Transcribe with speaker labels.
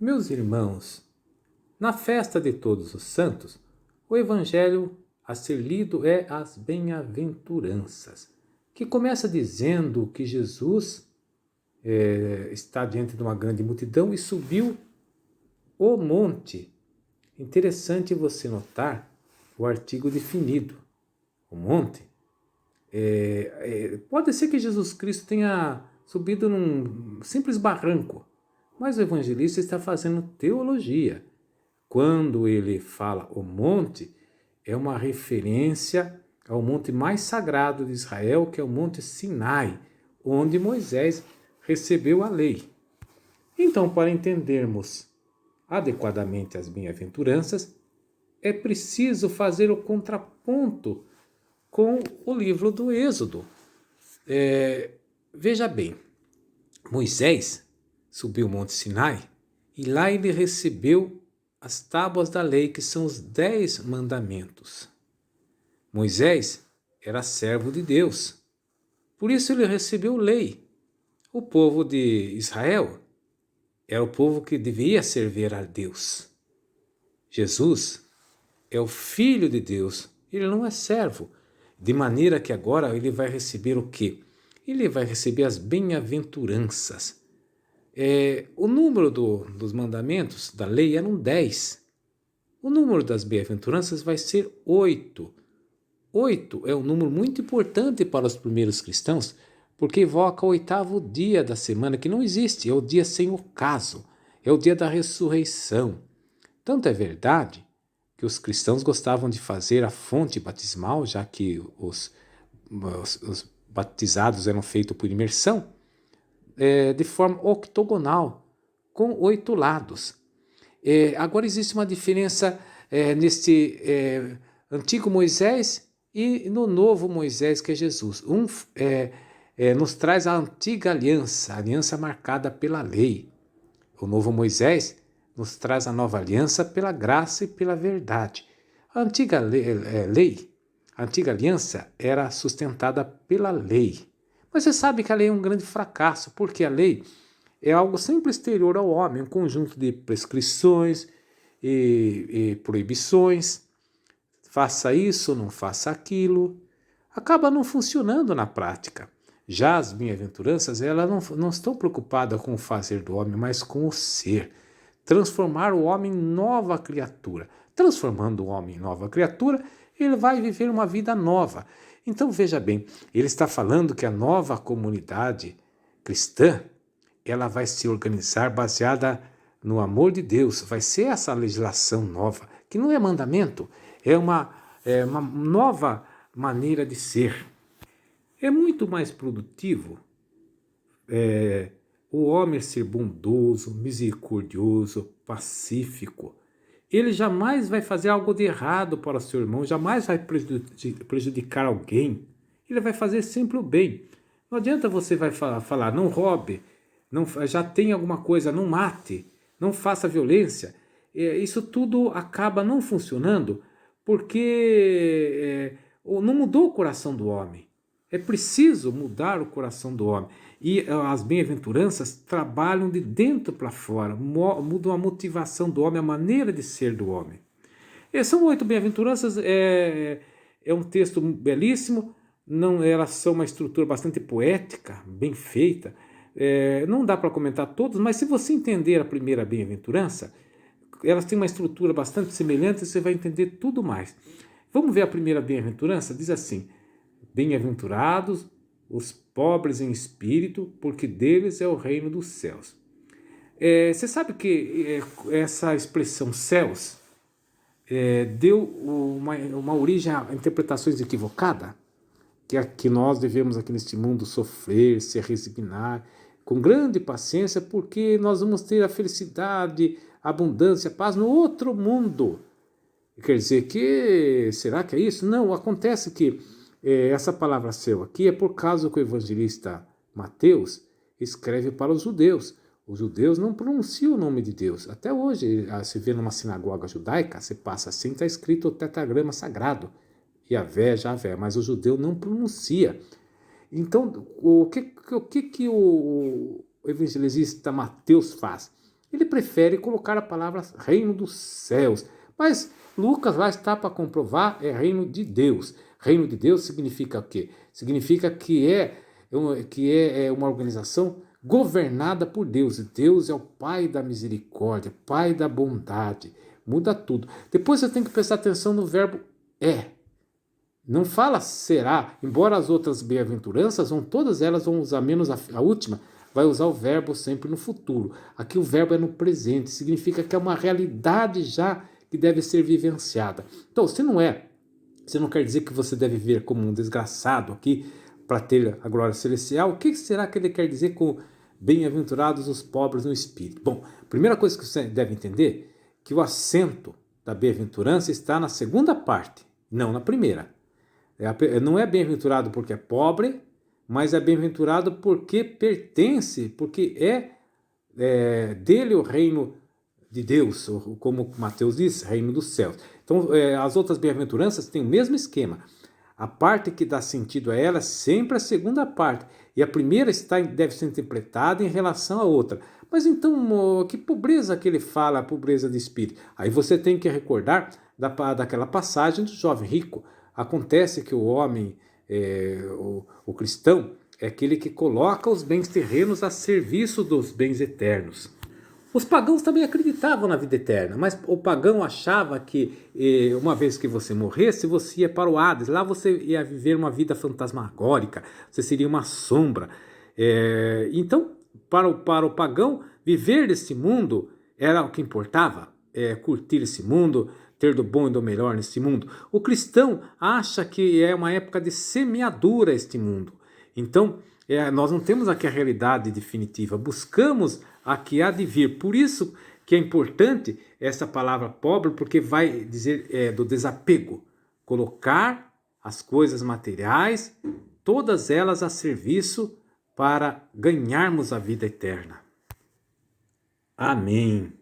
Speaker 1: Meus irmãos, na festa de Todos os Santos, o evangelho a ser lido é as bem-aventuranças, que começa dizendo que Jesus está diante de uma grande multidão e subiu o monte. Interessante você notar o artigo definido, o monte. Pode ser que Jesus Cristo tenha subido num simples barranco, mas o evangelista está fazendo teologia. Quando ele fala o monte, é uma referência ao monte mais sagrado de Israel, que é o Monte Sinai, onde Moisés recebeu a lei. Então, para entendermos adequadamente as bem-aventuranças, é preciso fazer o contraponto com o livro do Êxodo. Veja bem, Moisés subiu o Monte Sinai e lá ele recebeu as tábuas da lei, que são os 10 mandamentos. Moisés era servo de Deus, por isso ele recebeu lei. O povo de Israel era o povo que devia servir a Deus. Jesus é o Filho de Deus, ele não é servo, de maneira que agora ele vai receber o quê? Ele vai receber as bem-aventuranças. O número dos mandamentos da lei eram 10. O número das bem-aventuranças vai ser 8. 8 é um número muito importante para os primeiros cristãos, porque evoca o 8º dia da semana, que não existe, é o dia sem ocaso, é o dia da ressurreição. Tanto é verdade que os cristãos gostavam de fazer a fonte batismal, já que os batizados eram feitos por imersão, de forma octogonal, com 8 lados. Agora existe uma diferença neste antigo Moisés e no novo Moisés, que é Jesus. Nos traz a antiga aliança, a aliança marcada pela lei. O novo Moisés nos traz a nova aliança pela graça e pela verdade. A antiga lei, a antiga aliança era sustentada pela lei. Mas você sabe que a lei é um grande fracasso, porque a lei é algo sempre exterior ao homem, um conjunto de prescrições e proibições. Faça isso, não faça aquilo. Acaba não funcionando na prática. Já as bem-aventuranças, elas não estão preocupadas com o fazer do homem, mas com o ser. Transformar o homem em nova criatura. Transformando o homem em nova criatura, ele vai viver uma vida nova. Então, veja bem, ele está falando que a nova comunidade cristã, ela vai se organizar baseada no amor de Deus. Vai ser essa legislação nova, que não é mandamento, é uma nova maneira de ser. É muito mais produtivo o homem ser bondoso, misericordioso, pacífico. Ele jamais vai fazer algo de errado para o seu irmão, jamais vai prejudicar alguém. Ele vai fazer sempre o bem. Não adianta você vai falar, não roube, não, já tem alguma coisa, não mate, não faça violência. Isso tudo acaba não funcionando porque não mudou o coração do homem. É preciso mudar o coração do homem. E as bem-aventuranças trabalham de dentro para fora, mudam a motivação do homem, a maneira de ser do homem. São 8 bem-aventuranças, é um texto belíssimo, elas são uma estrutura bastante poética, bem feita. Não dá para comentar todos, mas se você entender a primeira bem-aventurança, elas têm uma estrutura bastante semelhante, você vai entender tudo mais. Vamos ver a primeira bem-aventurança? Diz assim: bem-aventurados os pobres em espírito, porque deles é o reino dos céus. Você sabe que essa expressão céus deu uma origem a interpretações equivocadas, que nós devemos aqui neste mundo sofrer, se resignar, com grande paciência, porque nós vamos ter a felicidade, a abundância, a paz no outro mundo. Quer dizer que, será que é isso? Não, acontece que essa palavra céu aqui é por causa que o evangelista Mateus escreve para os judeus. Os judeus não pronunciam o nome de Deus. Até hoje, se vê numa sinagoga judaica, você passa assim, está escrito o tetragrama sagrado. Yahvé, Javé, mas o judeu não pronuncia. Então, o que o evangelista Mateus faz? ele prefere colocar a palavra reino dos céus. Mas Lucas lá está para comprovar, é reino de Deus. Reino de Deus significa o quê? Significa que é uma organização governada por Deus. Deus é o Pai da misericórdia, Pai da bondade. Muda tudo. Depois você tem que prestar atenção no verbo é. Não fala será, embora as outras bem-aventuranças, todas elas vão usar, menos a última, vai usar o verbo sempre no futuro. Aqui o verbo é no presente, significa que é uma realidade já que deve ser vivenciada. Então, se não quer dizer que você deve viver como um desgraçado aqui para ter a glória celestial. O que será que ele quer dizer com bem-aventurados os pobres no espírito? Bom, a primeira coisa que você deve entender é que o acento da bem-aventurança está na segunda parte, não na primeira. Não é bem-aventurado porque é pobre, mas é bem-aventurado porque pertence, porque é dele o reino de Deus, como Mateus diz, reino dos céus. Então, as outras bem-aventuranças têm o mesmo esquema. A parte que dá sentido a ela é sempre a segunda parte. E a primeira deve ser interpretada em relação à outra. Mas então, que pobreza que ele fala, a pobreza de espírito? Aí você tem que recordar daquela passagem do jovem rico. Acontece que o homem, o cristão, é aquele que coloca os bens terrenos a serviço dos bens eternos. Os pagãos também acreditavam na vida eterna, mas o pagão achava que uma vez que você morresse, você ia para o Hades. Lá você ia viver uma vida fantasmagórica, você seria uma sombra. Então, para o pagão, viver nesse mundo era o que importava, curtir esse mundo, ter do bom e do melhor nesse mundo. O cristão acha que é uma época de semeadura este mundo. Então, nós não temos aqui a realidade definitiva, buscamos a que há de vir. Por isso que é importante essa palavra pobre, porque vai dizer do desapego. Colocar as coisas materiais, todas elas a serviço para ganharmos a vida eterna. Amém.